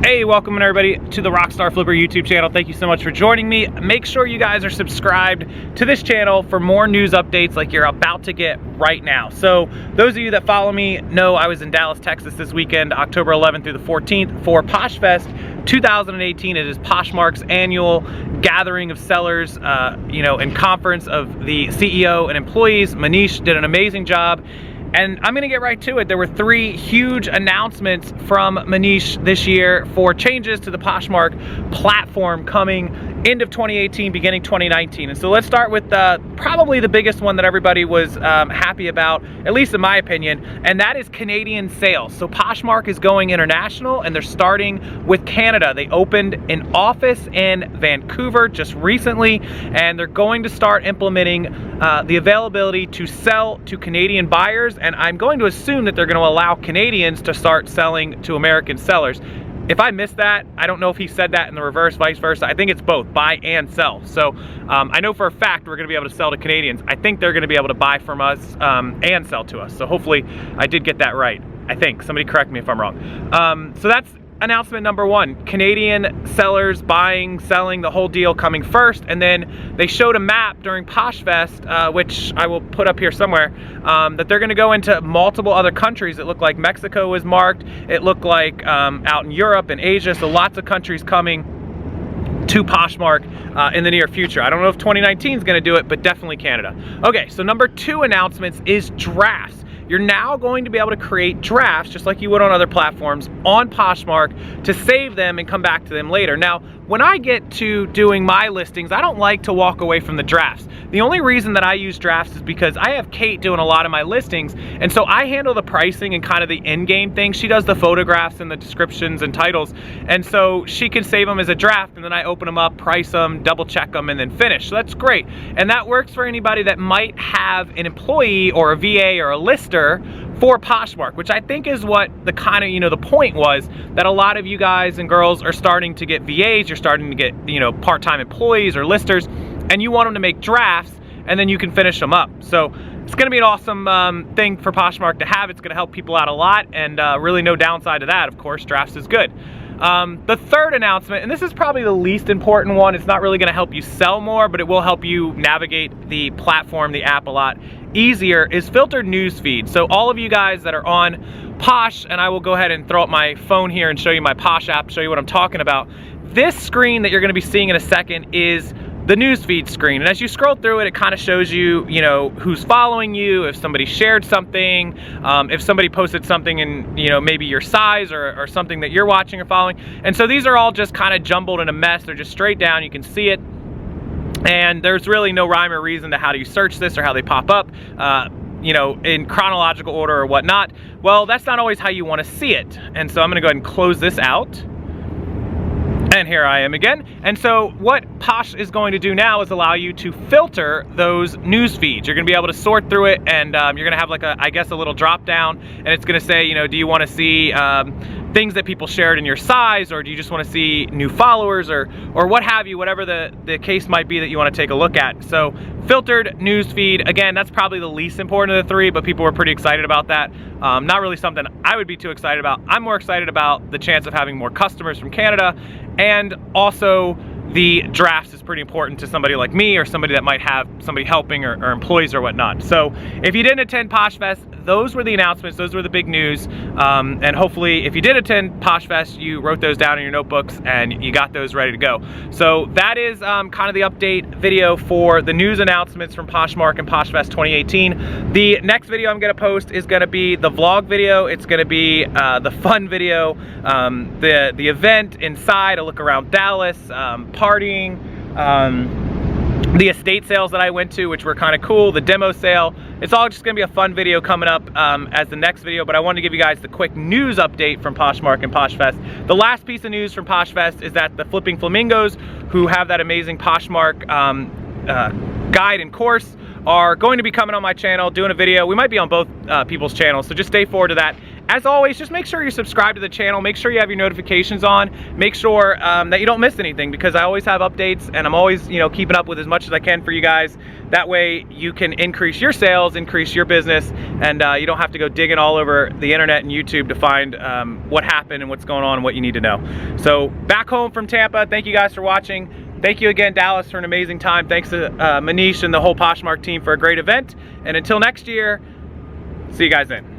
Hey, welcome everybody to the Rockstarflipper YouTube channel. Thank you so much for joining me. Make sure you guys are subscribed to this channel for more news updates like you're about to get right now. So those of you that follow me know I was in Dallas, Texas this weekend, October 11th through the 14th for Poshfest 2018. It is Poshmark's annual gathering of sellers, and conference of the CEO and employees. Manish did an amazing job. And I'm gonna get right to it. There were 3 huge announcements from Manish this year for changes to the Poshmark platform coming end of 2018, beginning 2019. And so let's start with probably the biggest one that everybody was happy about, at least in my opinion, and that is Canadian sales. So Poshmark is going international and they're starting with Canada. They opened an office in Vancouver just recently, and they're going to start implementing the availability to sell to Canadian buyers. And I'm going to assume that they're going to allow Canadians to start selling to American sellers. If I missed that, I don't know if he said that in the reverse, vice versa. I think it's both, buy and sell. So I know for a fact we're gonna be able to sell to Canadians. I think they're gonna be able to buy from us and sell to us. So hopefully I did get that right. I think, somebody correct me if I'm wrong. So that's announcement number 1, Canadian sellers buying, selling, the whole deal coming first. And then they showed a map during Poshfest, which I will put up here somewhere, that they're gonna go into multiple other countries. It looked like Mexico was marked. It looked like out in Europe and Asia, so lots of countries coming to Poshmark in the near future. I don't know if 2019 is gonna do it, but definitely Canada. Okay, so number 2 announcements is drafts. You're now going to be able to create drafts just like you would on other platforms on Poshmark to save them and come back to them later. Now, when I get to doing my listings, I don't like to walk away from the drafts. The only reason that I use drafts is because I have Kate doing a lot of my listings, and so I handle the pricing and kind of the in-game things. She does the photographs and the descriptions and titles, and so she can save them as a draft, and then I open them up, price them, double check them, and then finish. So that's great, and that works for anybody that might have an employee or a VA or a lister for Poshmark, which I think is what the kind of, the point was, that a lot of you guys and girls are starting to get VAs, you're starting to get, part-time employees or listers, and you want them to make drafts, and then you can finish them up. So it's gonna be an awesome thing for Poshmark to have. It's gonna help people out a lot, and really no downside to that. Of course, drafts is good. The 3rd announcement, and this is probably the least important one, it's not really gonna help you sell more, but it will help you navigate the platform, the app a lot easier, is filtered newsfeed. So all of you guys that are on Posh, and I will go ahead and throw up my phone here and show you my Posh app, show you what I'm talking about. This screen that you're gonna be seeing in a second is the Newsfeed screen, and as you scroll through it, it kind of shows you, who's following you, if somebody shared something, if somebody posted something in, maybe your size or something that you're watching or following. And so these are all just kind of jumbled in a mess. They're just straight down, you can see it, and there's really no rhyme or reason to how do you search this or how they pop up, in chronological order or whatnot. Well, that's not always how you want to see it, and so I'm gonna go ahead and close this out. And here I am again. And so what Posh is going to do now is allow you to filter those news feeds. You're gonna be able to sort through it, and you're gonna have like a little drop down, and it's gonna say, do you wanna see things that people shared in your size, or do you just wanna see new followers, or what have you, whatever the case might be that you wanna take a look at. So filtered news feed, again, that's probably the least important of the 3, but people were pretty excited about that. Not really something I would be too excited about. I'm more excited about the chance of having more customers from Canada, and also the drafts is pretty important to somebody like me, or somebody that might have somebody helping, or employees or whatnot. So if you didn't attend Poshfest, those were the announcements, those were the big news, and hopefully if you did attend Poshfest, you wrote those down in your notebooks and you got those ready to go. So that is kind of the update video for the news announcements from Poshmark and Poshfest 2018. The next video I'm gonna post is gonna be the vlog video. It's gonna be the fun video, the event inside, a look around Dallas, partying, the estate sales that I went to, which were kind of cool, the demo sale. It's all just gonna be a fun video coming up as the next video, but I wanted to give you guys the quick news update from Poshmark and Poshfest. The last piece of news from Poshfest is that the Flipping Flamingos, who have that amazing Poshmark guide and course, are going to be coming on my channel doing a video. We might be on both people's channels, so just stay forward to that. as always, just make sure you're subscribed to the channel. Make sure you have your notifications on. Make sure that you don't miss anything, because I always have updates and I'm always, you know, keeping up with as much as I can for you guys. That way you can increase your sales, increase your business, and you don't have to go digging all over the internet and YouTube to find what happened and what's going on and what you need to know. So back home from Tampa, thank you guys for watching. Thank you again, Dallas, for an amazing time. Thanks to Manish and the whole Poshmark team for a great event. And until next year, see you guys then.